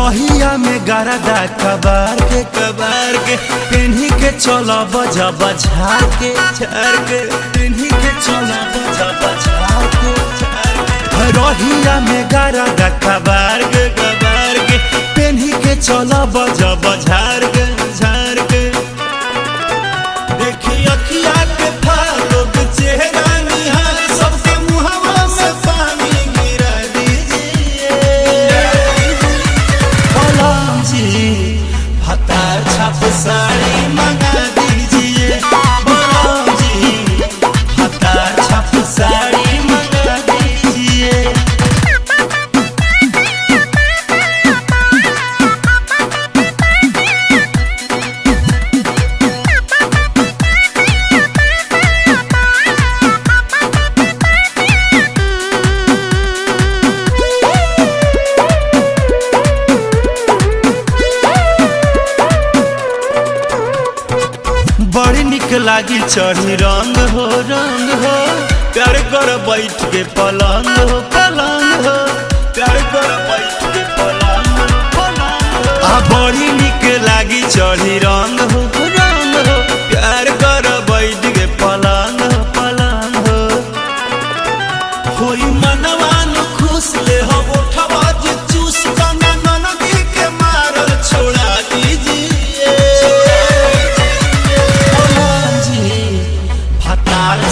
रहिया में गरदा कबार के पेन्ही के चलो बजा बझार के पेन्ही के चलो बजा बझार के रहिया में गरदा कबार के पेन्ही के चलो बजा बझार के देखी अखिया के फालो के चेहरा निहार सबके मुहावा में पानी गिरा दीजिए बलराम जी भतार छाप साड़ी मंगा दीजिए बलराम जी भतार छाप साड़ी मंगा दीजिए। बड़ी निक लागी चढ़ी रंग हो प्यार कर बैठ के पलंग हो प्यार कर बैठ के पलंग हो बड़ी निक लागी चढ़ी रंग हो प्यार कर बैठ के पलंग हो होई मनवान खुश ले हो उठवा जे चूस गाना ननदी के मारल छोड़ा दीजिए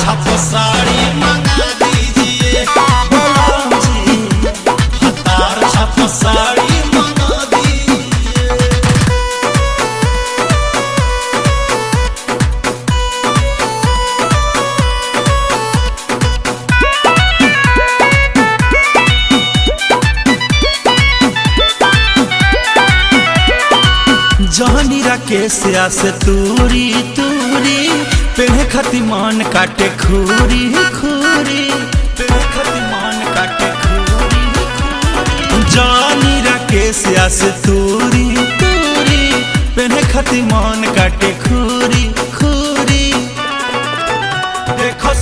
छाप साड़ी मंगा दीजिए बलराम जी भतार छाप साड़ी मंगा दीजिए। जहनी राकेश से तूरी पेहे खती मान काटे खूरी पेहे खती मान काटे खूरी जानी राकेश से तूरी पेहे खती मान काटे खूरी देखो